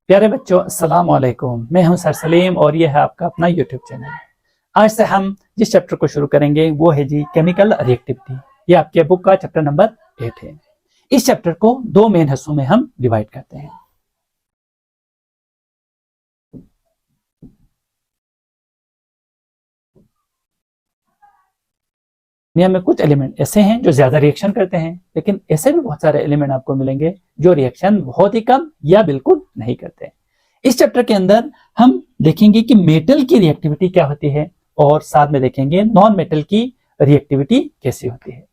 प्यारे बच्चों, अस्सलाम वालेकुम। मैं हूं सर सलीम और यह है आपका अपना यूट्यूब चैनल। आज से हम जिस चैप्टर को शुरू करेंगे वो है जी केमिकल रिएक्टिविटी। ये आपके बुक का चैप्टर नंबर 8 है। इस चैप्टर को दो मेन हिस्सों में हम डिवाइड करते हैं। दुनिया में कुछ एलिमेंट ऐसे हैं जो ज्यादा रिएक्शन करते हैं, लेकिन ऐसे भी बहुत सारे एलिमेंट आपको मिलेंगे जो रिएक्शन बहुत ही कम या बिल्कुल नहीं करते। इस चैप्टर के अंदर हम देखेंगे कि मेटल की रिएक्टिविटी क्या होती है और साथ में देखेंगे नॉन मेटल की रिएक्टिविटी कैसी होती है।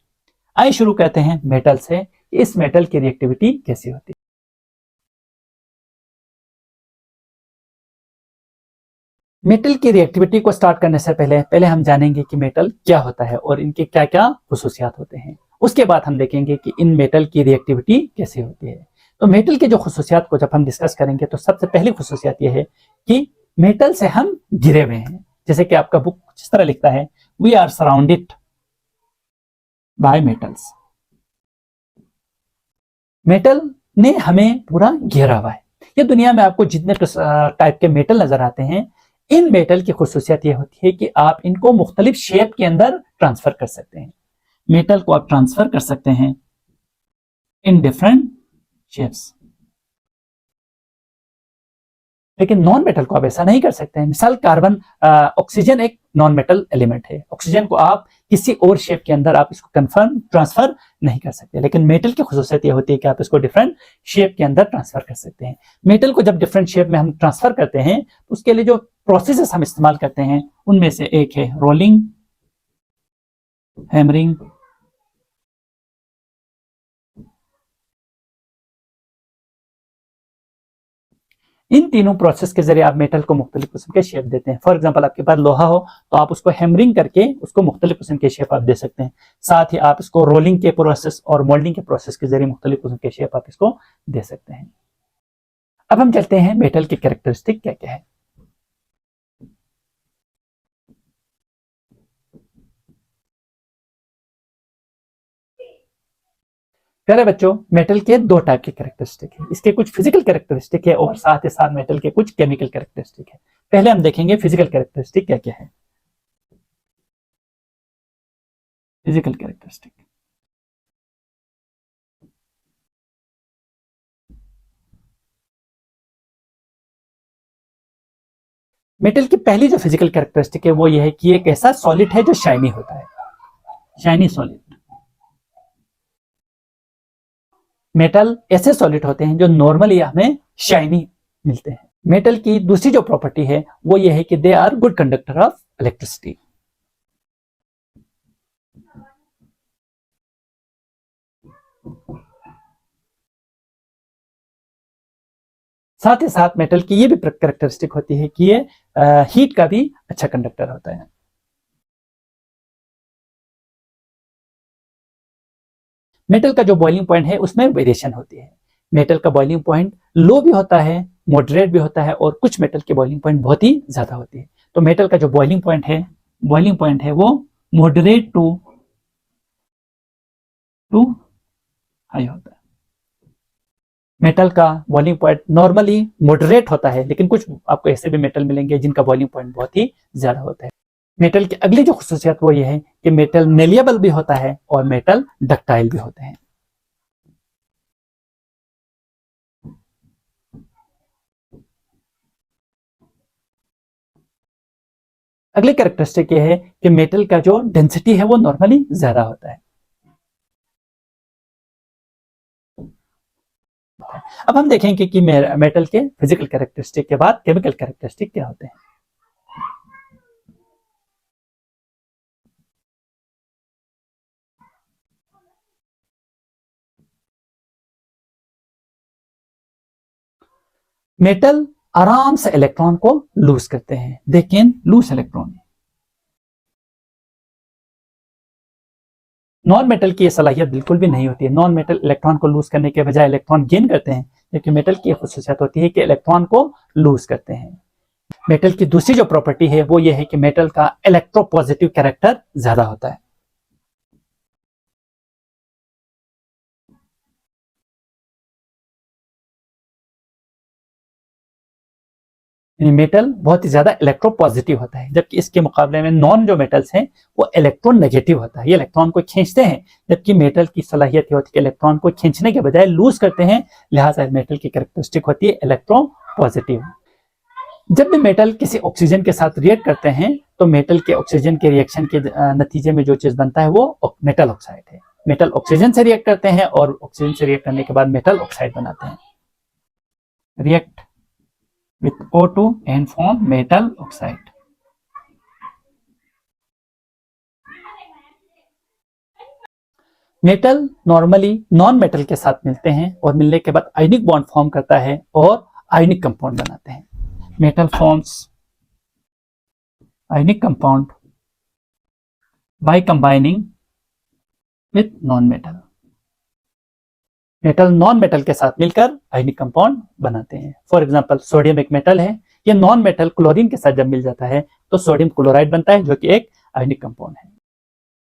आइए शुरू करते हैं मेटल से। इस मेटल की रिएक्टिविटी कैसी होती है। मेटल की रिएक्टिविटी को स्टार्ट करने से पहले हम जानेंगे कि मेटल क्या होता है और इनके क्या क्या खुसूसियात होते हैं। उसके बाद हम देखेंगे कि इन मेटल की रिएक्टिविटी कैसे होती है। तो मेटल के जो खुसूसियात को जब हम डिस्कस करेंगे तो सबसे पहली खुसूसियत यह है कि मेटल से हम घिरे हुए हैं। जैसे कि आपका बुक जिस तरह लिखता है, we are surrounded by metals. Metal ने हमें पूरा घेरा हुआ है। ये दुनिया में आपको जितने टाइप के मेटल नजर आते हैं, इन मेटल की खुसूसियत यह होती है कि आप इनको मुख्तलिफ शेप के अंदर ट्रांसफर कर सकते हैं। मेटल को आप ट्रांसफर कर सकते हैं इन डिफरेंट शेप्स, लेकिन नॉन मेटल को आप ऐसा नहीं कर सकते हैं। मिसाल कार्बन, ऑक्सीजन एक नॉन मेटल एलिमेंट है। ऑक्सीजन को आप किसी और शेप के अंदर आप इसको कन्फर्म ट्रांसफर नहीं कर सकते, लेकिन मेटल की खुसूसियत यह होती है कि आप इसको डिफरेंट शेप के अंदर ट्रांसफर कर सकते हैं। मेटल को जब डिफरेंट शेप में हम ट्रांसफर करते हैं तो उसके लिए जो प्रोसेसेस हम इस्तेमाल करते हैं उनमें से एक है रोलिंग, हैमरिंग, इन तीनों प्रोसेस के जरिए आप मेटल को मुख्तलिफ किस्म के शेप देते हैं। फॉर एग्जांपल, आपके पास लोहा हो तो आप उसको हैमरिंग करके उसको मुख्तलिफ किस्म के शेप आप दे सकते हैं। साथ ही आप इसको रोलिंग के प्रोसेस और मोल्डिंग के प्रोसेस के जरिए मुख्तलिफ किस्म के शेप आप इसको दे सकते हैं। अब हम चलते हैं मेटल की कैरेक्टरिस्टिक क्या क्या है। प्यारे बच्चों, मेटल के दो टाइप के कैरेक्टरिस्टिक है। इसके कुछ फिजिकल कैरेक्टरिस्टिक है और साथ ही साथ मेटल के कुछ केमिकल कैरेक्टरिस्टिक है। पहले हम देखेंगे फिजिकल कैरेक्टरिस्टिक क्या क्या है। फिजिकल कैरेक्टरिस्टिक, मेटल की पहली जो फिजिकल कैरेक्टरिस्टिक है वो ये है कि एक ऐसा सॉलिड है जो शाइनी होता है। Shiny solid. मेटल ऐसे सॉलिड होते हैं जो नॉर्मली हमें शाइनी मिलते हैं। मेटल की दूसरी जो प्रॉपर्टी है वो ये है कि they are good conductor of electricity. साथ ही साथ मेटल की ये भी कैरेक्टरिस्टिक होती है कि ये हीट का भी अच्छा कंडक्टर होता है। मेटल का जो बॉइलिंग पॉइंट है उसमें वेरिएशन होती है। मेटल का बॉइलिंग पॉइंट लो भी होता है, मॉडरेट भी होता है और कुछ मेटल की बॉइलिंग पॉइंट बहुत ही ज्यादा होती है। तो मेटल का जो बॉइलिंग पॉइंट है वो मॉडरेट टू हाई होता है। मेटल का बॉइलिंग पॉइंट नॉर्मली मॉडरेट होता है, लेकिन कुछ आपको ऐसे भी मेटल मिलेंगे जिनका बॉइलिंग पॉइंट बहुत ही ज्यादा होता है। मेटल की अगली जो खुसूसियत वो ये है कि मेटल मेलिएबल भी होता है और मेटल डक्टाइल भी होते हैं। अगली कैरेक्टरिस्टिक ये है कि मेटल का जो डेंसिटी है वो नॉर्मली ज्यादा होता है। अब हम देखेंगे कि मेटल के फिजिकल कैरेक्टरिस्टिक के बाद केमिकल कैरेक्टरिस्टिक क्या होते हैं। मेटल आराम से इलेक्ट्रॉन को लूज करते हैं, they can lose electron. Non metal की यह सलाहियत बिल्कुल भी नहीं होती है। नॉन मेटल इलेक्ट्रॉन को लूज करने के बजाय इलेक्ट्रॉन गेन करते हैं, जबकि मेटल की खुसूसियत होती है कि इलेक्ट्रॉन को लूज करते हैं। मेटल की दूसरी जो प्रॉपर्टी है वो ये है कि मेटल का इलेक्ट्रोपॉजिटिव कैरेक्टर ज्यादा होता है। मेटल बहुत ही ज्यादा इलेक्ट्रोपॉजिटिव होता है, जबकि इसके मुकाबले में नॉन जो मेटल्स हैं वो इलेक्ट्रोनेगेटिव होता है। ये इलेक्ट्रॉन को खींचते हैं, जबकि मेटल की सलाहियत होती है कि इलेक्ट्रॉन को खींचने के बजाय लूज करते हैं, लिहाजा मेटल की कैरेक्टरिस्टिक होती है इलेक्ट्रोपॉजिटिव। जब भी मेटल किसी ऑक्सीजन के साथ रिएक्ट करते हैं तो मेटल के ऑक्सीजन के रिएक्शन के नतीजे में जो चीज बनता है वो मेटल ऑक्साइड है। मेटल ऑक्सीजन से रिएक्ट करते हैं और ऑक्सीजन से रिएक्ट करने के बाद मेटल ऑक्साइड बनाते हैं। React with O2 and form metal oxide. Metal normally non metal के साथ मिलते हैं और मिलने के बाद आयनिक बॉन्ड फॉर्म करता है और आयनिक कंपाउंड बनाते हैं। Metal forms ionic compound by combining with non metal. Metal non metal के साथ मिलकर आयनिक कंपाउंड बनाते हैं। फॉर एग्जांपल सोडियम एक मेटल है, ये नॉन मेटल क्लोरीन के साथ जब मिल जाता है तो सोडियम क्लोराइड बनता है जो कि एक आयनिक कंपाउंड है।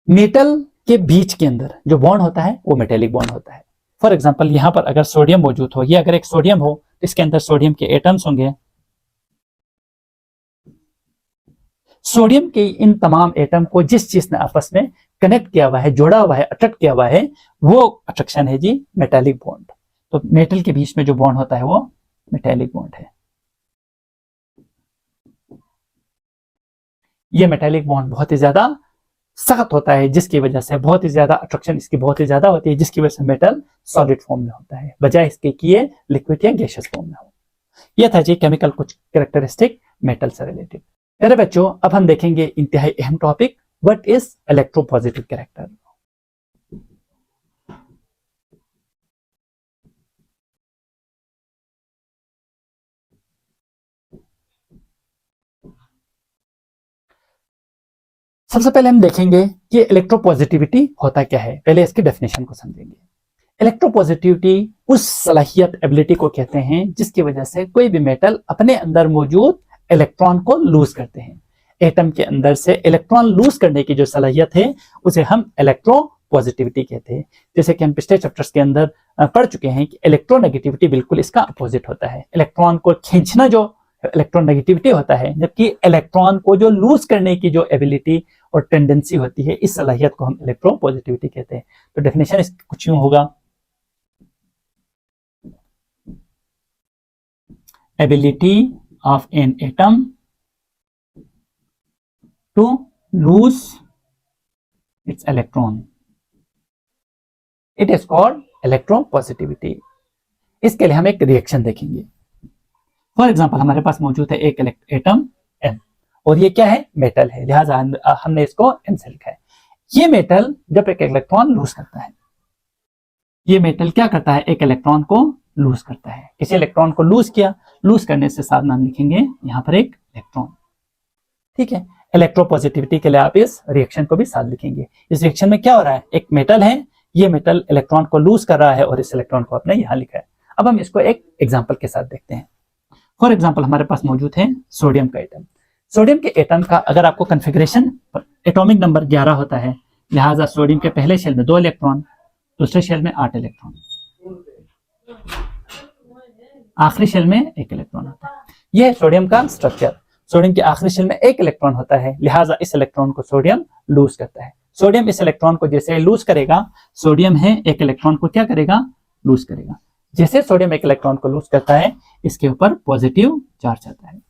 मेटल के बीच के अंदर जो बॉन्ड होता है वो मेटेलिक बॉन्ड होता है। फॉर एग्जांपल यहाँ पर अगर सोडियम मौजूद हो, ये अगर एक सोडियम हो तो इसके अंदर सोडियम के एटम्स होंगे। सोडियम के इन तमाम एटम को जिस चीज ने आपस में कनेक्ट किया हुआ है, जोड़ा हुआ है, अट्रैक्ट किया हुआ है, वो अट्रैक्शन है जी मेटालिक बॉन्ड। तो मेटल के बीच में जो बॉन्ड होता है वो मेटालिक बॉन्ड है। ये मेटालिक बॉन्ड बहुत ही ज्यादा सख्त होता है, जिसकी वजह से बहुत ही ज्यादा अट्रैक्शन इसकी बहुत ही ज्यादा होती है, जिसकी वजह से मेटल सॉलिड फॉर्म में होता है, बजाय इसके कि ये लिक्विड या गैसियस फॉर्म में हो। यह था जी केमिकल कुछ कैरेक्टरिस्टिक मेटल से रिलेटेड। मेरे बच्चों, अब हम देखेंगे इंतहाई अहम topic, what is electropositive character. सबसे पहले हम देखेंगे कि इलेक्ट्रोपॉजिटिविटी होता क्या है। पहले इसकी डेफिनेशन को समझेंगे। इलेक्ट्रोपॉजिटिविटी उस सलाहियत एबिलिटी को कहते हैं जिसकी वजह से कोई भी मेटल अपने अंदर मौजूद इलेक्ट्रॉन को लूज करते हैं। एटम के अंदर से इलेक्ट्रॉन लूज करने की जो सलाहियत है उसे हम इलेक्ट्रोपॉजिटिविटी कहते हैं। जैसे कि हम पिछले चैप्टर्स के अंदर पढ़ चुके हैं कि इलेक्ट्रोनेगेटिविटी बिल्कुल इसका अपोजिट होता है। इलेक्ट्रॉन को खींचना जो इलेक्ट्रोनेगेटिविटी होता है, जबकि इलेक्ट्रॉन को जो लूज करने की जो एबिलिटी और टेंडेंसी होती है, इस सलाहियत को हम इलेक्ट्रोपॉजिटिविटी कहते हैं। तो डेफिनेशन इसकी कुछ यूं होगा, ability of an atom to lose its electron, it is called electropositivity. इसके लिए हम एक रिएक्शन देखेंगे। फॉर एग्जाम्पल हमारे पास मौजूद है एक एटम N और ये क्या है, मेटल है, लिहाजा हमने इसको N से लिखा है। ये मेटल जब एक इलेक्ट्रॉन लूज करता है, ये मेटल क्या करता है, एक इलेक्ट्रॉन को लूज करता है। किसी इलेक्ट्रॉन को लूज किया, लूज करने से साथ नाम लिखेंगे यहां पर एक इलेक्ट्रॉन। ठीक है, इलेक्ट्रोपॉजिटिविटी के लिए आप इस रिएक्शन को भी साथ लिखेंगे। इस रिएक्शन में क्या हो रहा है, एक मेटल है, ये मेटल इलेक्ट्रॉन को लूज कर रहा है और इस इलेक्ट्रॉन को आपने यहां लिखा है। अब हम इसको एक एग्जाम्पल के साथ देखते हैं। फॉर एग्जाम्पल हमारे पास मौजूद है सोडियम का एटम। सोडियम के एटम का अगर आपको कॉन्फ़िगरेशन, एटॉमिक नंबर 11 होता है, लिहाजा सोडियम के पहले शेल में 2 इलेक्ट्रॉन, दूसरे शेल में 8 इलेक्ट्रॉन, आखिरी शेल में 1 इलेक्ट्रॉन होता है। यह है सोडियम का स्ट्रक्चर। सोडियम के आखिरी शेल में 1 इलेक्ट्रॉन होता है, लिहाजा इस इलेक्ट्रॉन को सोडियम लूज करता है। सोडियम इस इलेक्ट्रॉन को जैसे लूज करेगा, सोडियम है 1 इलेक्ट्रॉन को क्या करेगा, लूज करेगा। जैसे सोडियम 1 इलेक्ट्रॉन को लूज करता है, इसके ऊपर पॉजिटिव चार्ज आता है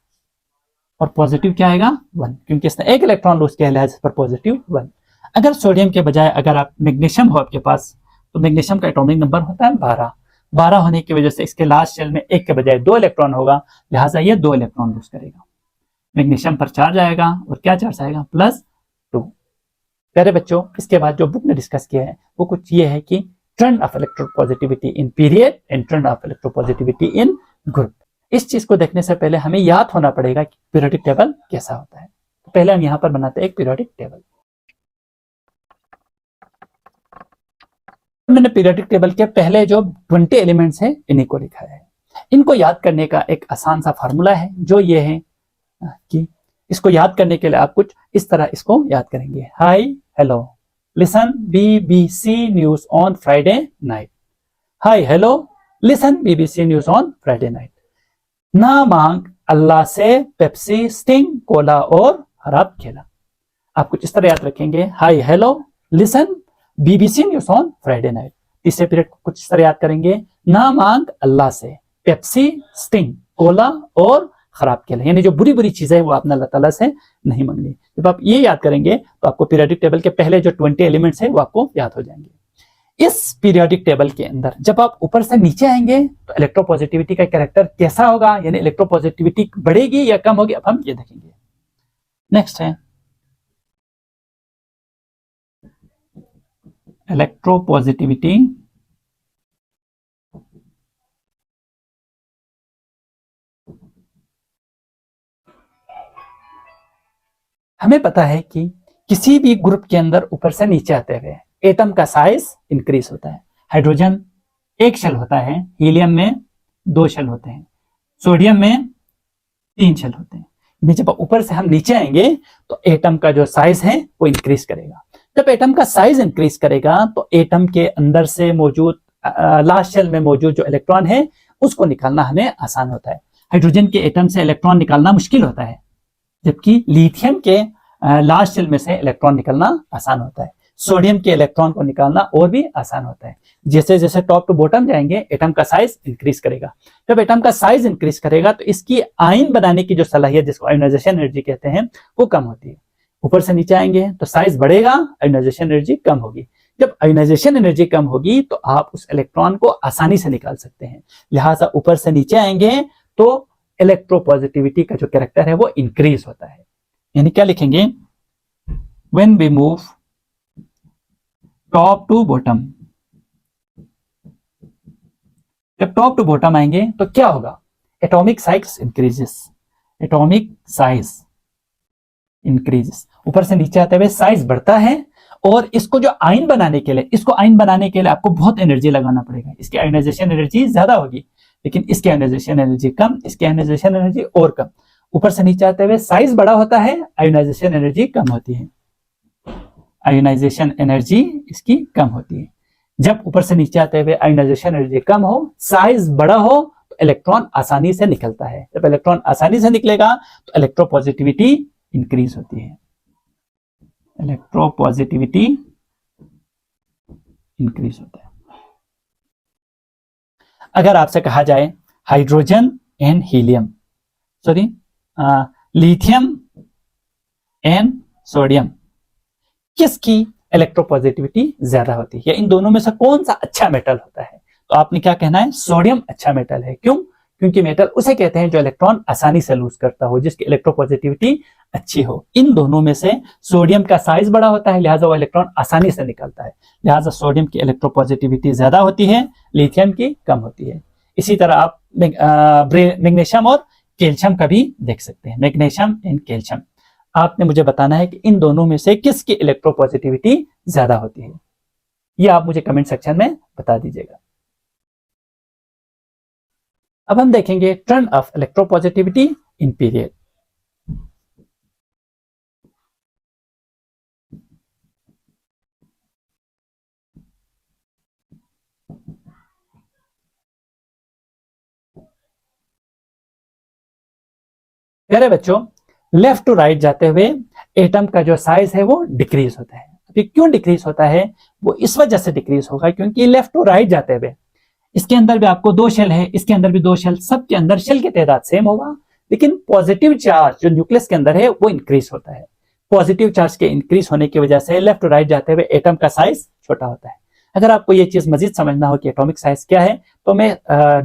और पॉजिटिव क्या आएगा, 1, क्योंकि इसने 1 इलेक्ट्रॉन लूज किया है, लिहाजा पर पॉजिटिव 1। अगर सोडियम के बजाय अगर आप मैग्नीशियम हो आपके पास, तो मैग्नीशियम का एटॉमिक नंबर होता है 12। 12 होने की वजह से इसके लास्ट शेल में 1 के बजाय 2 इलेक्ट्रॉन होगा, लिहाजा ये 2 इलेक्ट्रॉन लूज करेगा। मैग्नीशियम पर चार्ज आएगा और क्या चार्ज आएगा, +2। प्यारे बच्चों, इसके बाद जो बुक ने डिस्कस किया है वो कुछ ये है कि trend of electropositivity in period and trend of electropositivity in group. इस चीज को देखने से पहले हमें याद होना पड़ेगा कि पीरियोडिक टेबल कैसा होता है। तो पहले हम यहां पर बनाते हैं एक पीरियोडिक टेबल। मैंने पीरियोडिक टेबल के पहले जो 20 एलिमेंट्स हैं इन्हीं को लिखा है। इनको याद करने का एक आसान सा फार्मूला है, जो ये है कि इसको याद करने के लिए आप कुछ इस तरह इसको याद करेंगे। Hi hello, listen BBC news on Friday night. Hi hello, listen BBC news on Friday night. ना मांग अल्लाह से, पेप्सी, स्टिंग, कोला और खराब खेला। आप कुछ इस तरह याद रखेंगे, high, hello, listen, BBC news on Friday night. तीसरे पीरियड को कुछ इस तरह याद करेंगे, ना मांग अल्लाह से, पेप्सी, स्टिंग, कोला और खराब खेला। यानी जो बुरी बुरी चीजें वो आपने अल्लाह ताला से नहीं मांगनी। जब आप ये याद करेंगे तो आपको पीरियोडिक टेबल के पहले जो 20 एलिमेंट्स है वो आपको याद हो जाएंगे। इस पीरियोडिक टेबल के अंदर जब आप ऊपर से नीचे आएंगे तो इलेक्ट्रोपॉजिटिविटी का कैरेक्टर कैसा होगा, यानी इलेक्ट्रोपॉजिटिविटी बढ़ेगी या कम होगी, अब हम ये देखेंगे। नेक्स्ट है इलेक्ट्रोपॉजिटिविटी हमें पता है कि किसी भी ग्रुप के अंदर ऊपर से नीचे आते हुए एटम का साइज इंक्रीज होता है। हाइड्रोजन एक शेल होता है, हीलियम में 2 शेल होते हैं, सोडियम में 3 शेल होते हैं। जब ऊपर से हम नीचे आएंगे तो एटम का जो साइज है वो इंक्रीज करेगा। जब एटम का साइज इंक्रीज करेगा तो एटम के अंदर से मौजूद लास्ट शेल में मौजूद जो इलेक्ट्रॉन है उसको निकालना हमें आसान होता है। हाइड्रोजन के एटम से इलेक्ट्रॉन निकालना मुश्किल होता है, जबकि लिथियम के लास्ट शेल में से इलेक्ट्रॉन निकालना आसान होता है। सोडियम के इलेक्ट्रॉन को निकालना और भी आसान होता है। जैसे जैसे टॉप टू बॉटम जाएंगे एटम का साइज इंक्रीज करेगा। जब एटम का साइज इंक्रीज करेगा तो इसकी आयन बनाने की जो सलाहियत, जिसको आयोनाइजेशन एनर्जी कहते हैं, वो कम होती है। ऊपर से नीचे आएंगे तो साइज बढ़ेगा, आयोनाइजेशन एनर्जी कम होगी। जब आयोनाइजेशन एनर्जी कम होगी तो आप उस इलेक्ट्रॉन को आसानी से निकाल सकते हैं। लिहाजा ऊपर से नीचे आएंगे तो इलेक्ट्रोपॉजिटिविटी का जो कैरेक्टर है वो इंक्रीज होता है। यानी क्या लिखेंगे, when we move top to bottom, जब टॉप टू बॉटम आएंगे तो क्या होगा, atomic size increases, atomic size increases. ऊपर से नीचे आते हुए साइज बढ़ता है और इसको जो आयन बनाने के लिए, इसको आयन बनाने के लिए आपको बहुत एनर्जी लगाना पड़ेगा। इसकी आयोनाइजेशन एनर्जी ज्यादा होगी लेकिन इसकी आयोनाइजेशन एनर्जी कम, इसकी आयोनाइजेशन एनर्जी और कम। ऊपर से नीचे आते हुए साइज बड़ा होता है, आयोनाइजेशन एनर्जी कम होती है, आयोनाइजेशन एनर्जी इसकी कम होती है। जब ऊपर से नीचे आते हुए आयोनाइजेशन एनर्जी कम हो, साइज बड़ा हो तो इलेक्ट्रॉन आसानी से निकलता है। जब इलेक्ट्रॉन आसानी से निकलेगा तो इलेक्ट्रोपॉजिटिविटी इंक्रीज होती है, इलेक्ट्रोपॉजिटिविटी इंक्रीज होता है। अगर आपसे कहा जाए hydrogen and helium, sorry lithium and sodium, किसकी इलेक्ट्रोपॉजिटिविटी ज्यादा होती है, या इन दोनों में से कौन सा अच्छा मेटल होता है, तो आपने क्या कहना है, सोडियम अच्छा मेटल है। क्यों? क्योंकि मेटल उसे कहते हैं जो इलेक्ट्रॉन आसानी से लूज करता हो, जिसकी इलेक्ट्रोपॉजिटिविटी अच्छी हो। इन दोनों में से सोडियम का साइज बड़ा होता है, लिहाजा वो इलेक्ट्रॉन आसानी से निकलता है, लिहाजा सोडियम की इलेक्ट्रोपॉजिटिविटी ज्यादा होती है, लिथियम की कम होती है। इसी तरह आप मैग्नीशियम और कैल्शियम का भी देख सकते हैं, मैग्नीशियम एंड कैल्शियम। आपने मुझे बताना है कि इन दोनों में से किसकी इलेक्ट्रोपॉजिटिविटी ज्यादा होती है, ये आप मुझे कमेंट सेक्शन में बता दीजिएगा। अब हम देखेंगे trend of electropositivity in period. प्यारे बच्चों, लेफ्ट टू राइट जाते हुए एटम का जो साइज है वो डिक्रीज होता है। अभी क्यों डिक्रीज होता है, वो इस वजह से डिक्रीज होगा क्योंकि लेफ्ट टू राइट जाते हुए इसके अंदर भी आपको 2 शेल है, इसके अंदर भी 2 शेल, सबके अंदर शेल की तादाद सेम होगा, लेकिन पॉजिटिव चार्ज जो न्यूक्लियस के अंदर है वो इंक्रीज होता है। पॉजिटिव चार्ज के इंक्रीज होने की वजह से लेफ्ट टू राइट जाते हुए एटम का साइज छोटा होता है। अगर आपको ये चीज मजीद समझना हो कि एटॉमिक साइज क्या है तो मैं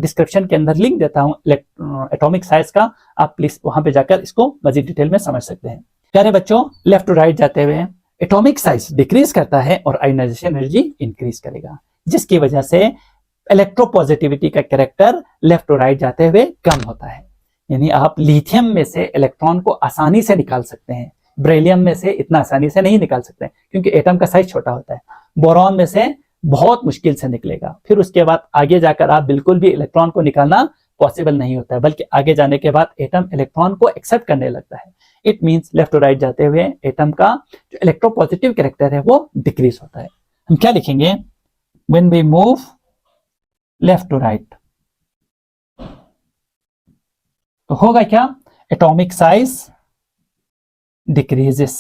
डिस्क्रिप्शन के अंदर लिंक देता हूं एटॉमिक साइज का, आप प्लीज वहां पे जाकर इसको मजीद डिटेल में समझ सकते हैं। प्यारे बच्चों, लेफ्ट टू राइट जाते हुए एटॉमिक साइज डिक्रीज करता है और आयोनाइजेशन एनर्जी इंक्रीज करेगा, जिसकी वजह से इलेक्ट्रोपॉजिटिविटी का कैरेक्टर लेफ्ट टू राइट जाते हुए कम होता है। यानी आप लिथियम में से इलेक्ट्रॉन को आसानी से निकाल सकते हैं, बेरिलियम में से इतना आसानी से नहीं निकाल सकते क्योंकि एटम का साइज छोटा होता है। बोरॉन में से बहुत मुश्किल से निकलेगा। फिर उसके बाद आगे जाकर आप बिल्कुल भी इलेक्ट्रॉन को निकालना पॉसिबल नहीं होता है, बल्कि आगे जाने के बाद एटम इलेक्ट्रॉन को एक्सेप्ट करने लगता है। It means left to right जाते हुए एटम का जो इलेक्ट्रोपॉजिटिव कैरेक्टर है वो डिक्रीज होता है। हम क्या लिखेंगे, when we move left to right, तो होगा क्या, atomic size decreases,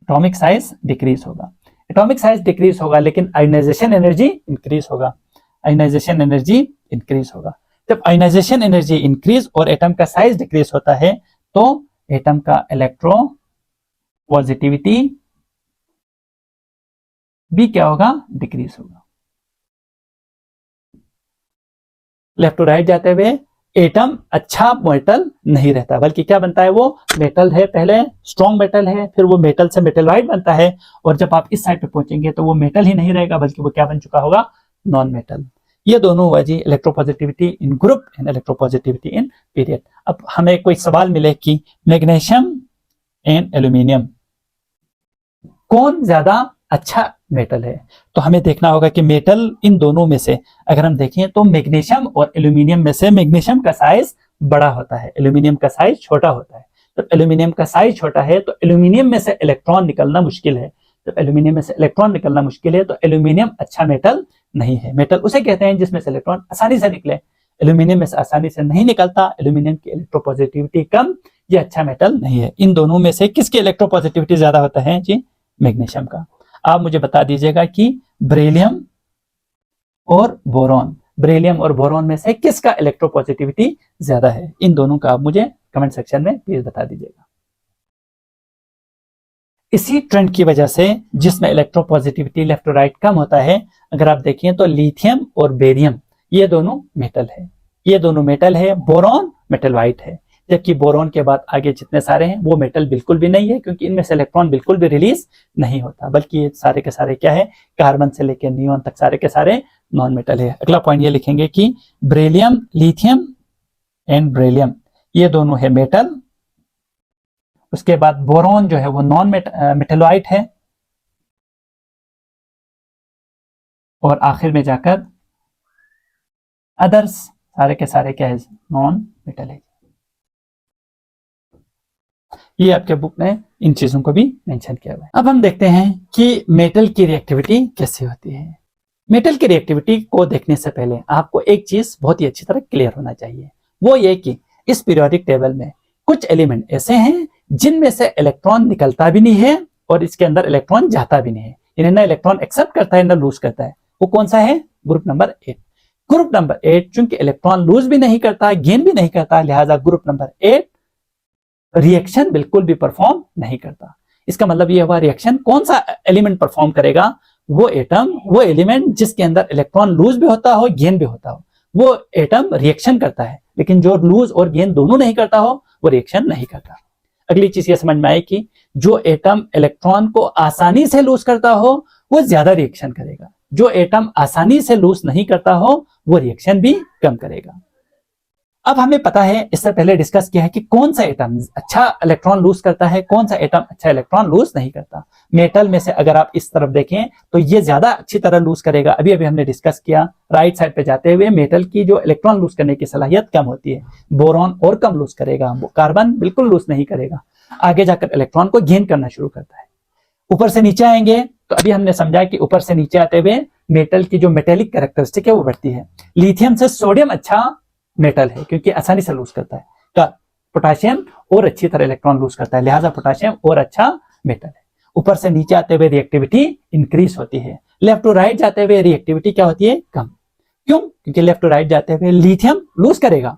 atomic size decrease होगा, एटॉमिक साइज डिक्रीज होगा लेकिन आयोनाइजेशन एनर्जी इंक्रीज होगा, आयोनाइजेशन एनर्जी इंक्रीज होगा। जब आयोनाइजेशन एनर्जी इंक्रीज और एटम का साइज डिक्रीज होता है तो एटम का इलेक्ट्रो पॉजिटिविटी भी क्या होगा, डिक्रीज होगा। लेफ्ट टू राइट जाते हुए एटम अच्छा मेटल नहीं रहता, बल्कि क्या बनता है, वो मेटल है, पहले स्ट्रॉन्ग मेटल है, फिर वो मेटल से मेटलॉइड बनता है, और जब आप इस साइड पे पहुंचेंगे तो वो मेटल ही नहीं रहेगा, बल्कि वो क्या बन चुका होगा, नॉन मेटल। ये दोनों हुआ जी electropositivity in group and electropositivity in period. अब हमें कोई सवाल मिले कि मैग्नीशियम एंड एल्यूमिनियम कौन ज्यादा अच्छा मेटल है, तो हमें देखना होगा कि मेटल इन दोनों में से अगर हम देखें तो मैग्नीशियम और एल्यूमिनियम में से मैग्नीशियम का साइज बड़ा होता है, एल्यूमिनियम का साइज छोटा होता है। जब एल्यूमिनियम का साइज छोटा है तो एल्यूमिनियम में से इलेक्ट्रॉन निकलना मुश्किल है, जब एल्यूमिनियम में से इलेक्ट्रॉन निकलना मुश्किल है तो एल्यूमिनियम अच्छा मेटल नहीं है। मेटल उसे कहते हैं जिसमें से इलेक्ट्रॉन आसानी से निकले, एल्यूमिनियम में से आसानी से नहीं निकलता, एल्यूमिनियम की इलेक्ट्रोपॉजिटिविटी कम, ये अच्छा मेटल नहीं है। इन दोनों में से किसकी इलेक्ट्रोपॉजिटिविटी ज्यादा होता है जी, मैग्नीशियम का। आप मुझे बता दीजिएगा कि बेरिलियम और बोरॉन, बेरिलियम और बोरॉन में से किसका इलेक्ट्रोपॉजिटिविटी ज्यादा है, इन दोनों का आप मुझे कमेंट सेक्शन में प्लीज बता दीजिएगा। इसी ट्रेंड की वजह से जिसमें इलेक्ट्रोपॉजिटिविटी लेफ्ट टू राइट कम होता है, अगर आप देखें तो लिथियम और बेरियम ये दोनों मेटल है, ये दोनों मेटल है, बोरॉन मेटल वाइट है, जबकि बोरॉन के बाद आगे जितने सारे हैं वो मेटल बिल्कुल भी नहीं है, क्योंकि इनमें से इलेक्ट्रॉन बिल्कुल भी रिलीज नहीं होता, बल्कि ये सारे के सारे क्या है, कार्बन से लेकर नियॉन तक सारे के सारे नॉन मेटल है। अगला पॉइंट ये लिखेंगे कि बेरिलियम, लिथियम एंड बेरिलियम ये दोनों है मेटल, उसके बाद बोरॉन जो है वो नॉन मेटलॉइड है, और आखिर में जाकर अदर्स सारे के सारे क्या है, नॉन मेटल है। ये आपके बुक में इन चीजों को भी मेंशन किया हुआ है। अब हम देखते हैं कि मेटल की रिएक्टिविटी कैसे होती है। मेटल की रिएक्टिविटी को देखने से पहले आपको एक चीज बहुत ही अच्छी तरह क्लियर होना चाहिए, वो ये कि इस पीरियोडिक टेबल में कुछ एलिमेंट ऐसे हैं जिनमें से इलेक्ट्रॉन निकलता भी नहीं है और इसके अंदर इलेक्ट्रॉन जाता भी नहीं है, यानी ना इलेक्ट्रॉन एक्सेप्ट करता है ना लूज करता है। वो कौन सा है, ग्रुप नंबर 8। ग्रुप नंबर 8 चूंकि इलेक्ट्रॉन लूज भी नहीं करता, गेन भी नहीं करता, लिहाजा ग्रुप नंबर 8 रिएक्शन बिल्कुल भी परफॉर्म नहीं करता। इसका मतलब ये हुआ रिएक्शन कौन सा एलिमेंट परफॉर्म करेगा, वो एटम, वो एलिमेंट जिसके अंदर इलेक्ट्रॉन लूज भी होता हो गेन भी होता हो, वो एटम रिएक्शन करता है, लेकिन जो लूज और गेन दोनों नहीं करता हो वो रिएक्शन नहीं करता। अगली चीज ये समझ में आई कि जो एटम इलेक्ट्रॉन को आसानी से लूज करता हो वो ज्यादा रिएक्शन करेगा, जो एटम आसानी से लूज नहीं करता हो वो रिएक्शन भी कम करेगा। अब हमें पता है, इससे पहले डिस्कस किया है कि कौन सा एटम अच्छा इलेक्ट्रॉन लूज करता है, कौन सा एटम अच्छा इलेक्ट्रॉन लूज नहीं करता। मेटल में से अगर आप इस तरफ देखें तो ये ज्यादा अच्छी तरह लूज करेगा, अभी अभी हमने डिस्कस किया। राइट साइड पे जाते हुए मेटल की जो इलेक्ट्रॉन लूज करने की सलाहियत कम होती है, बोरॉन और कम लूज करेगा, कार्बन बिल्कुल लूज नहीं करेगा, आगे जाकर इलेक्ट्रॉन को गेन करना शुरू करता है। ऊपर से नीचे आएंगे तो अभी हमने समझा कि ऊपर से नीचे आते हुए मेटल की जो मेटेलिक कैरेक्टरिस्टिक है वो बढ़ती है। लिथियम से सोडियम अच्छा मेटल है क्योंकि आसानी से लूज करता है, का पोटाशियम और अच्छी तरह इलेक्ट्रॉन लूज करता है, लिहाजा पोटाशियम और अच्छा मेटल है। ऊपर से नीचे आते हुए रिएक्टिविटी इंक्रीज होती है, लेफ्ट टू राइट जाते हुए रिएक्टिविटी क्या होती है, कम। क्यों, क्योंकि लेफ्ट टू राइट जाते हुए लिथियम लूज करेगा,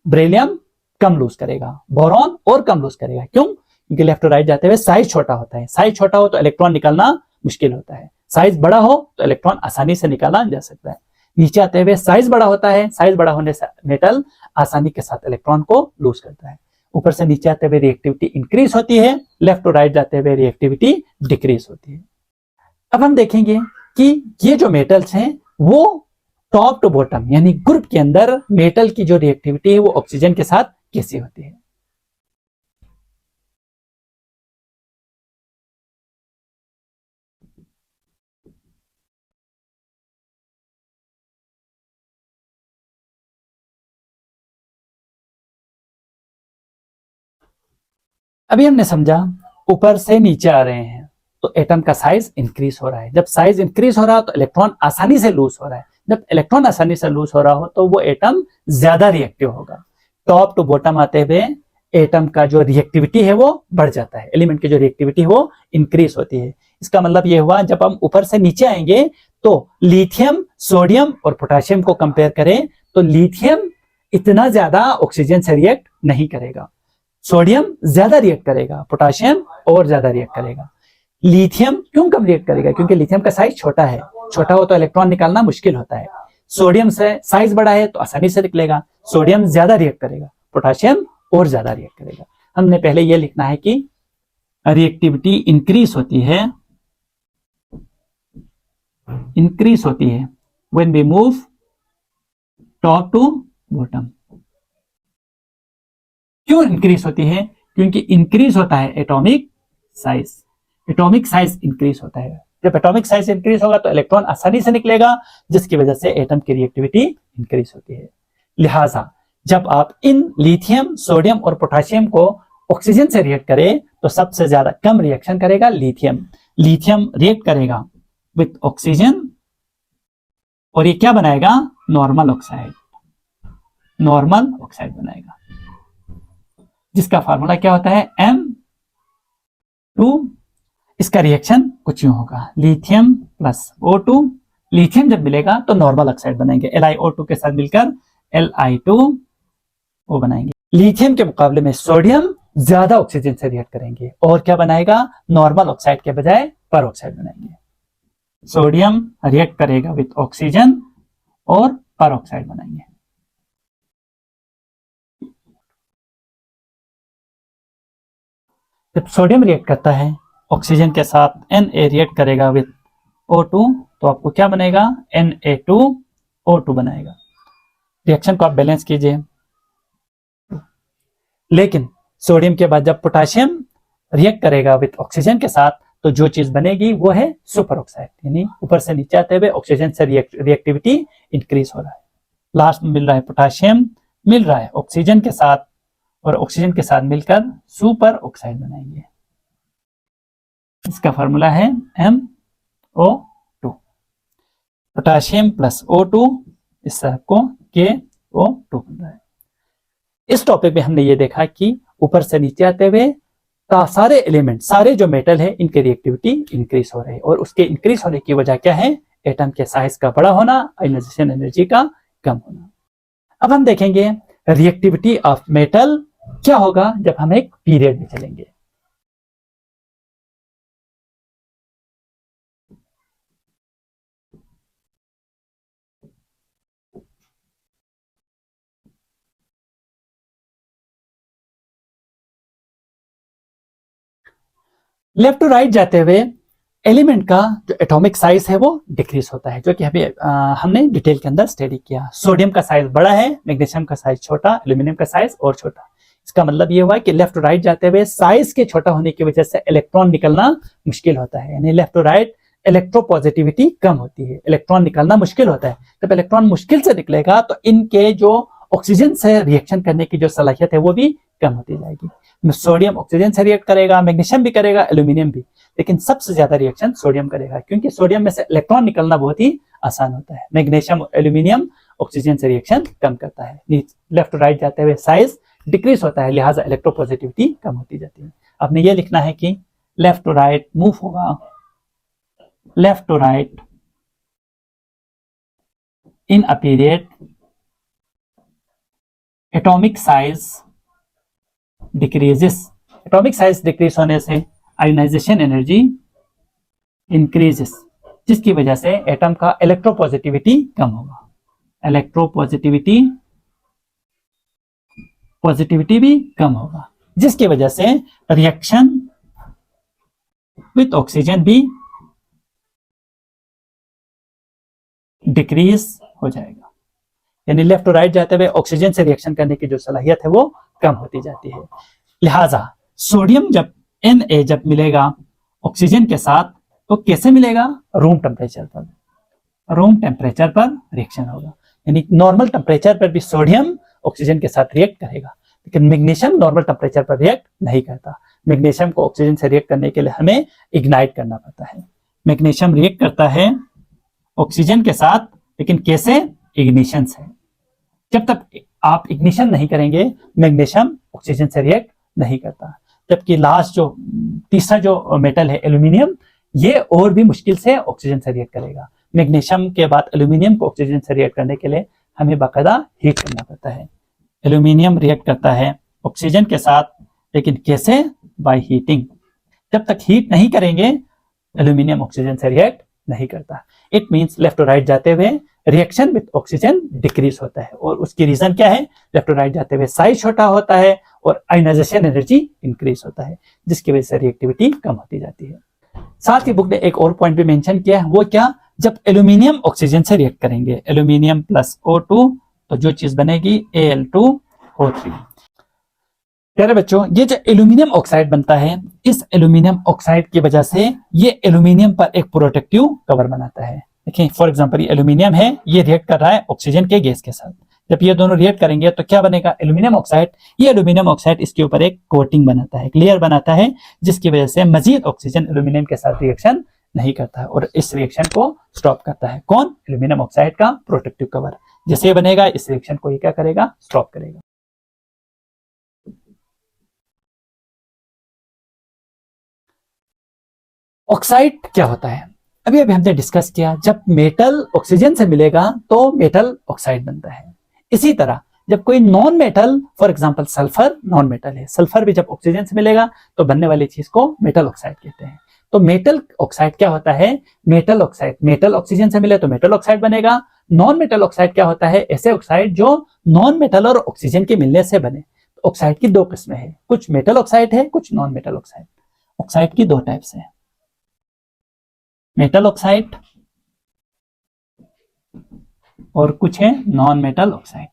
बेरिलियम कम लूज करेगा, बोरॉन और कम लूज करेगा। क्यों, क्योंकि लेफ्ट टू राइट जाते हुए साइज छोटा होता है, साइज छोटा हो तो इलेक्ट्रॉन निकालना मुश्किल होता है, साइज बड़ा हो तो इलेक्ट्रॉन आसानी से निकाला जा सकता है। नीचे आते हुए साइज बड़ा होता है, साइज बड़ा होने से मेटल आसानी के साथ इलेक्ट्रॉन को लूज करता है। ऊपर से नीचे आते हुए रिएक्टिविटी इंक्रीज होती है, लेफ्ट टू राइट जाते हुए रिएक्टिविटी डिक्रीज होती है। अब हम देखेंगे कि ये जो मेटल्स हैं वो टॉप टू बॉटम यानी ग्रुप के अंदर मेटल की जो रिएक्टिविटी है वो ऑक्सीजन के साथ कैसी होती है। अभी हमने समझा ऊपर से नीचे आ रहे हैं, तो तो एटम का साइज इंक्रीज हो रहा है। जब साइज इंक्रीज हो रहा है तो इलेक्ट्रॉन आसानी से लूज हो रहा है। जब इलेक्ट्रॉन आसानी से लूज हो रहा हो तो वो एटम ज्यादा रिएक्टिव होगा। टॉप टू बॉटम आते हुए एटम का जो रिएक्टिविटी है वो बढ़ जाता है, एलिमेंट की जो रिएक्टिविटी है वो इंक्रीज होती है। इसका मतलब ये हुआ, जब हम ऊपर से नीचे आएंगे तो लिथियम, सोडियम और पोटेशियम को कंपेयर करें तो लिथियम इतना ज्यादा ऑक्सीजन से रिएक्ट नहीं करेगा, सोडियम ज्यादा रिएक्ट करेगा, पोटेशियम और ज्यादा रिएक्ट करेगा। लिथियम क्यों कम रिएक्ट करेगा? क्योंकि लिथियम का साइज छोटा है, छोटा हो तो इलेक्ट्रॉन निकालना मुश्किल होता है। सोडियम से साइज बड़ा है तो आसानी से निकलेगा, सोडियम ज्यादा रिएक्ट करेगा, पोटेशियम और ज्यादा रिएक्ट करेगा। हमने पहले यह लिखना है कि रिएक्टिविटी इंक्रीज होती है when we move top to bottom. क्यों इंक्रीज होती है? क्योंकि इंक्रीज होता है atomic size. Atomic size increase होता है। जब एटॉमिक साइज इंक्रीज होगा तो इलेक्ट्रॉन आसानी से निकलेगा, जिसकी वजह से एटम की रिएक्टिविटी इंक्रीज होती है। लिहाजा जब आप इन लिथियम, सोडियम और पोटेशियम को ऑक्सीजन से रिएक्ट करें तो सबसे ज्यादा कम रिएक्शन करेगा लिथियम। लिथियम रिएक्ट करेगा विथ ऑक्सीजन और ये क्या बनाएगा? Normal oxide. नॉर्मल ऑक्साइड बनाएगा, जिसका फार्मूला क्या होता है? M2। इसका रिएक्शन कुछ यूं होगा, लिथियम प्लस O2। लिथियम जब मिलेगा तो नॉर्मल ऑक्साइड बनेंगे, LiO2 के साथ मिलकर Li2O बनाएंगे। लिथियम के मुकाबले में सोडियम ज्यादा ऑक्सीजन से रिएक्ट करेंगे और क्या बनाएगा? नॉर्मल ऑक्साइड के बजाय पर ऑक्साइड बनाएंगे। सोडियम रिएक्ट करेगा विथ ऑक्सीजन और पर ऑक्साइड बनाएंगे। जब सोडियम रिएक्ट करता है ऑक्सीजन के साथ, Na रिएक्ट करेगा विथ O2 तो आपको क्या बनेगा? Na2O2 बनाएगा। रिएक्शन को आप बैलेंस कीजिए। लेकिन सोडियम के बाद जब पोटेशियम रिएक्ट करेगा विथ ऑक्सीजन के साथ तो जो चीज बनेगी वो है सुपर ऑक्साइड, यानी ऊपर से नीचे आते हुए ऑक्सीजन से रिएक्टिविटी इंक्रीज हो रहा है। लास्ट में मिल रहा है पोटेशियम, मिल रहा है ऑक्सीजन के साथ और ऑक्सीजन के साथ मिलकर सुपर ऑक्साइड बनाएंगे। इसका फॉर्मूला है MO2। पोटेशियम प्लस O2, इससे आपको KO2 बन रहा है। इस टॉपिक में हमने ये देखा कि ऊपर से नीचे आते हुए सारे एलिमेंट, सारे जो मेटल है, इनके रिएक्टिविटी इंक्रीज हो रही है और उसके इंक्रीज होने की वजह क्या है? एटम के साइज का बड़ा होना, आयोनाइजेशन एनर्जी का कम होना। अब हम देखेंगे रिएक्टिविटी ऑफ मेटल क्या होगा जब हम एक पीरियड में चलेंगे। लेफ्ट टू राइट जाते हुए एलिमेंट का जो एटॉमिक साइज है वो डिक्रीज होता है, जो कि अभी हमने डिटेल के अंदर स्टडी किया। सोडियम का साइज बड़ा है, मैग्नीशियम का साइज छोटा, एल्यूमिनियम का साइज और छोटा। इसका मतलब ये हुआ कि लेफ्ट टू राइट जाते हुए साइज के छोटा होने की वजह से इलेक्ट्रॉन निकलना मुश्किल होता है, यानी लेफ्ट टू राइट इलेक्ट्रोपॉजिटिविटी कम होती है, इलेक्ट्रॉन निकलना मुश्किल होता है। जब इलेक्ट्रॉन मुश्किल से निकलेगा तो इनके जो ऑक्सीजन से रिएक्शन करने की जो सलाहियत है वो भी कम होती जाएगी। सोडियम ऑक्सीजन से रिएक्ट करेगा, मैग्नीशियम भी करेगा, एल्यूमिनियम भी, लेकिन सबसे ज्यादा रिएक्शन सोडियम करेगा क्योंकि सोडियम में से इलेक्ट्रॉन निकलना बहुत ही आसान होता है। मैग्नीशियम, एल्यूमिनियम ऑक्सीजन से रिएक्शन कम करता है। लेफ्ट टू राइट जाते हुए साइज डिक्रीज होता है, लिहाजा इलेक्ट्रोपॉजिटिविटी कम होती जाती है। आपने ये लिखना है कि लेफ्ट टू राइट मूव होगा, left to right in a period atomic size decreases. Atomic size decrease होने से आयोनाइजेशन एनर्जी इंक्रीजेस, जिसकी वजह से एटम का इलेक्ट्रोपॉजिटिविटी कम होगा। इलेक्ट्रोपॉजिटिविटी भी कम होगा, जिसकी वजह से रिएक्शन विथ ऑक्सीजन भी डिक्रीज हो जाएगा, यानी लेफ्ट टू राइट जाते हुए ऑक्सीजन से रिएक्शन करने की जो सलाहियत है वो कम होती जाती है। लिहाजा सोडियम जब Na जब मिलेगा ऑक्सीजन के साथ तो कैसे मिलेगा? रूम टेम्परेचर पर। रूम टेम्परेचर पर रिएक्शन होगा, यानी नॉर्मल टेम्परेचर पर भी सोडियम ऑक्सीजन के साथ रिएक्ट करेगा, लेकिन मैग्नीशियम नॉर्मल टेम्परेचर पर रिएक्ट नहीं करता। मैग्नीशियम को ऑक्सीजन से रिएक्ट करने के लिए हमें इग्नाइट करना पड़ता है। मैग्नीशियम रिएक्ट करता है ऑक्सीजन के साथ, लेकिन कैसे? इग्निशन से। जब तक आप इग्निशन नहीं करेंगे मैग्नीशियम ऑक्सीजन से रिएक्ट नहीं करता। जबकि लास्ट जो तीसरा जो मेटल है एल्यूमिनियम, ये और भी मुश्किल से ऑक्सीजन से रिएक्ट करेगा। मैग्नीशियम के बाद एल्यूमिनियम को ऑक्सीजन से रिएक्ट करने के लिए हमें बाकायदा हीट करना पड़ता है। एल्यूमिनियम रिएक्ट करता है ऑक्सीजन के साथ, लेकिन कैसे? By heating. जब तक हीट नहीं करेंगे एल्यूमिनियम ऑक्सीजन से रिएक्ट नहीं करता। It means left to right जाते हुए रिएक्शन विद ऑक्सीजन डिक्रीज होता है, और उसकी रीजन क्या है? लेफ्ट टू राइट जाते हुए साइज छोटा होता है और आयनाइजेशन एनर्जी इंक्रीज होता है, जिसकी वजह से रिएक्टिविटी कम होती जाती है। साथ ही बुक ने एक और पॉइंट भी मेंशन किया है, वो क्या? जब एल्यूमिनियम ऑक्सीजन से रिएक्ट करेंगे, एल्यूमिनियम प्लस O2, तो जो चीज बनेगी Al2O3। प्यारे बच्चों, ये जो एल्यूमिनियम ऑक्साइड बनता है, इस एल्यूमिनियम ऑक्साइड की वजह से ये एल्यूमिनियम पर एक प्रोटेक्टिव कवर बनाता है। देखिए फॉर एग्जांपल ये एल्यूमिनियम है, ये रिएक्ट कर रहा है ऑक्सीजन के गैस के साथ। जब ये दोनों रिएक्ट करेंगे तो क्या बनेगा? Aluminium oxide. ये एल्यूमिनियम ऑक्साइड इसके ऊपर एक कोटिंग बनाता है, एक लेयर बनाता है, जिसकी वजह से मजीद ऑक्सीजन एल्यूमिनियम के साथ रिएक्शन नहीं करता है और इस रिएक्शन को स्टॉप करता है। कौन? एल्यूमिनियम ऑक्साइड का प्रोटेक्टिव कवर। जैसे बनेगा इस रिएक्शन को ये क्या करेगा? स्टॉप करेगा। ऑक्साइड क्या होता है? अभी हमने डिस्कस किया, जब मेटल ऑक्सीजन से मिलेगा तो मेटल ऑक्साइड बनता है। इसी तरह जब कोई non metal, for example sulphur non metal है, सल्फर भी जब ऑक्सीजन से मिलेगा तो बनने वाली चीज को मेटल ऑक्साइड कहते हैं। तो मेटल ऑक्साइड क्या होता है? मेटल ऑक्साइड, मेटल ऑक्सीजन से मिले तो मेटल ऑक्साइड बनेगा। नॉन मेटल ऑक्साइड क्या होता है? ऐसे ऑक्साइड जो नॉन मेटल और ऑक्सीजन के मिलने से बने। तो ऑक्साइड की दो किस्में हैं, कुछ मेटल ऑक्साइड है, कुछ नॉन मेटल ऑक्साइड। ऑक्साइड की दो टाइप्स है, मेटल ऑक्साइड और कुछ है non metal oxide.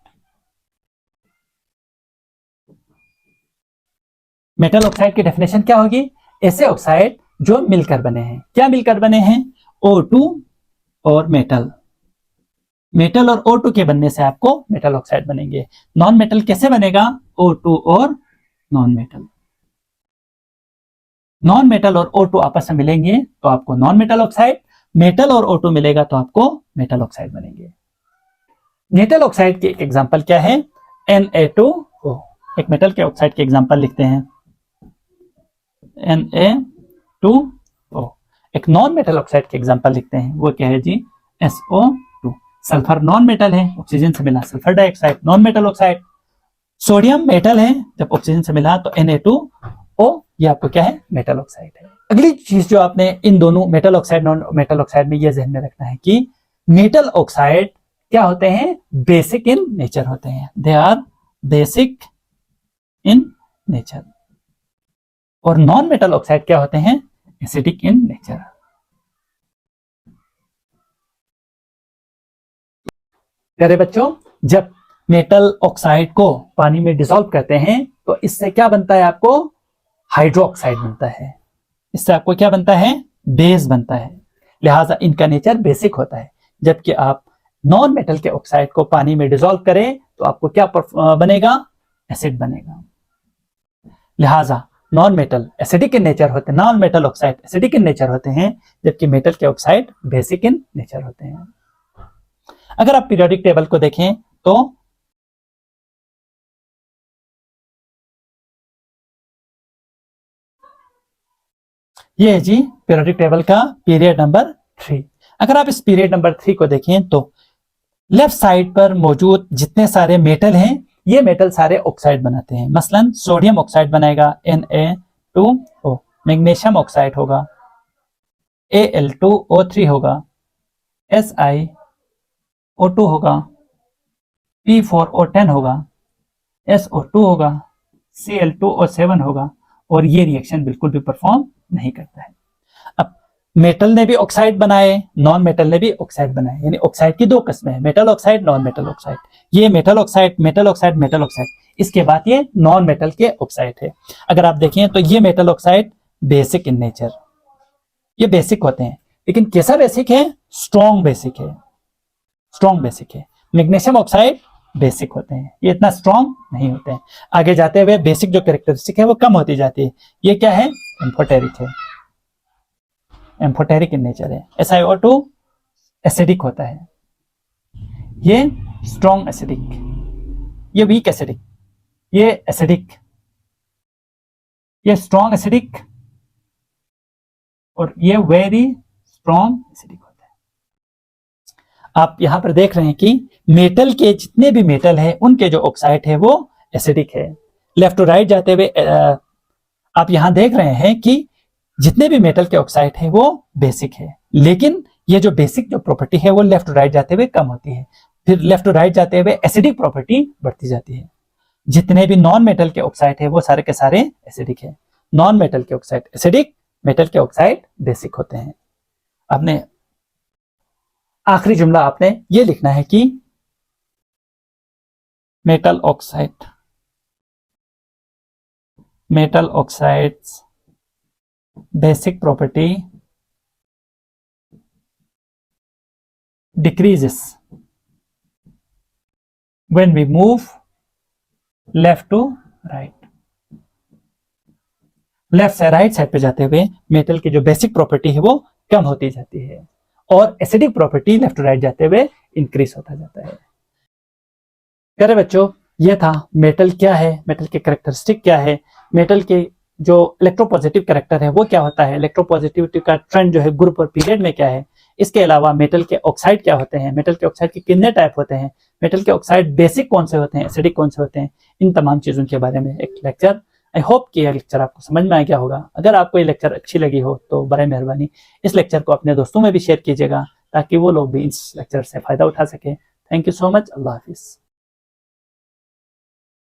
Metal oxide की डेफिनेशन क्या होगी? ऐसे ऑक्साइड जो मिलकर बने हैं। क्या मिलकर बने हैं? O2 और मेटल। मेटल और O2 के बनने से आपको मेटल ऑक्साइड बनेंगे। नॉन मेटल कैसे बनेगा? O2 और नॉन मेटल। नॉन मेटल और O2 आपस में मिलेंगे तो आपको नॉन मेटल ऑक्साइड, मेटल और O2 मिलेगा तो आपको मेटल ऑक्साइड बनेंगे। मेटल ऑक्साइड की एग्जांपल क्या है? Na2O। एक मेटल के ऑक्साइड के एग्जांपल लिखते हैं, Na2O। एक नॉन मेटल ऑक्साइड के एग्जांपल लिखते हैं, वो क्या है जी? SO2। सल्फर नॉन मेटल है, ऑक्सीजन से मिला sulphur dioxide, non metal oxide. Sodium metal है, जब ऑक्सीजन से मिला तो Na2O, ये आपको क्या है? मेटल ऑक्साइड है। अगली चीज जो आपने इन दोनों metal oxide non metal oxide में ये ध्यान में रखना है कि मेटल ऑक्साइड क्या होते हैं? बेसिक इन नेचर होते हैं। They are basic in nature. और नॉन मेटल ऑक्साइड क्या होते हैं? Acidic in nature. प्यारे बच्चों, जब मेटल ऑक्साइड को पानी में डिसॉल्व करते हैं तो इससे क्या बनता है? आपको हाइड्रोक्साइड बनता है। इससे आपको क्या बनता है? बेस बनता है। लिहाजा इनका नेचर बेसिक होता है। जबकि आप नॉन मेटल के ऑक्साइड को पानी में डिसॉल्व करें तो आपको क्या बनेगा? एसिड बनेगा। लिहाजा non metal acidic in nature होते हैं, non metal oxide acidic in nature होते हैं, जबकि मेटल के ऑक्साइड बेसिक इन नेचर होते हैं। अगर आप पीरियोडिक टेबल को देखें तो ये है जी पीरियोडिक टेबल का पीरियड नंबर 3। अगर आप इस पीरियड नंबर 3 को देखें तो लेफ्ट साइड पर मौजूद जितने सारे मेटल हैं, ये मेटल सारे ऑक्साइड बनाते हैं। मसलन सोडियम ऑक्साइड बनाएगा Na2O, मैग्नीशियम ऑक्साइड होगा Al2O3 होगा, SiO2 होगा, P4O10 होगा, SO2 होगा, Cl2O7 होगा, और ये रिएक्शन बिल्कुल भी परफॉर्म नहीं करता है। अब मेटल ने भी ऑक्साइड बनाए, नॉन मेटल ने भी ऑक्साइड बनाए, यानी ऑक्साइड की दो किस्में हैं, metal oxide, non metal oxide. ये metal oxide, metal oxide, metal oxide. इसके बाद ये नॉन मेटल के ऑक्साइड है। अगर आप देखें तो ये metal oxide basic in nature, ये बेसिक होते हैं, लेकिन कैसा बेसिक है? स्ट्रॉन्ग बेसिक है, स्ट्रॉन्ग बेसिक है। मैग्नीशियम ऑक्साइड बेसिक होते हैं, ये इतना स्ट्रॉन्ग नहीं होते हैं। आगे जाते हुए बेसिक जो कैरेक्टरिस्टिक है वो कम होती जाती है। ये क्या है? एम्फोटेरिक है, एम्फोटेरिक इन नेचर है। SiO2 एसिडिक होता है, ये स्ट्रॉन्ग एसिडिक, ये वीक एसिडिक, ये एसिडिक, ये स्ट्रॉन्ग एसिडिक, और ये वेरी स्ट्रॉन्ग एसिडिक होता है। आप यहां पर देख रहे हैं कि मेटल के जितने भी मेटल है उनके जो ऑक्साइड है वो एसिडिक है। लेफ्ट टू राइट जाते हुए आप यहां देख रहे हैं कि जितने भी मेटल के ऑक्साइड है वो बेसिक है, लेकिन ये जो बेसिक जो प्रॉपर्टी है वो लेफ्ट टू राइट जाते हुए कम होती है, फिर लेफ्ट टू राइट जाते हुए एसिडिक प्रॉपर्टी बढ़ती जाती है। जितने भी नॉन मेटल के ऑक्साइड है वो सारे के सारे एसिडिक है। नॉन मेटल के ऑक्साइड एसिडिक, मेटल के ऑक्साइड बेसिक होते हैं। आपने आखिरी जुमला आपने ये लिखना है कि metal oxides basic property decreases when we move left to right। Left से राइट साइड पे जाते हुए मेटल की जो बेसिक प्रॉपर्टी है वो कम होती जाती है, और acidic property left to right जाते हुए इंक्रीज होता जाता है। प्यारे बच्चों, ये था मेटल क्या है, मेटल के कैरेक्टरिस्टिक क्या है, मेटल के जो इलेक्ट्रोपॉजिटिव कैरेक्टर है वो क्या होता है, इलेक्ट्रोपॉजिटिविटी का ट्रेंड जो है ग्रुप और पीरियड में क्या है। इसके अलावा मेटल के ऑक्साइड क्या होते हैं, मेटल के ऑक्साइड के कितने टाइप होते हैं, मेटल के ऑक्साइड बेसिक कौन से होते हैं, एसिडिक कौन से होते हैं, इन तमाम चीजों के बारे में एक लेक्चर। आई होप कि यह लेक्चर आपको समझ में आ गया होगा। अगर आपको ये लेक्चर अच्छी लगी हो तो बड़े मेहरबानी इस लेक्चर को अपने दोस्तों में भी शेयर कीजिएगा, ताकि वो लोग भी इस लेक्चर से फायदा उठा सके। Thank you so much. Allah Hafiz.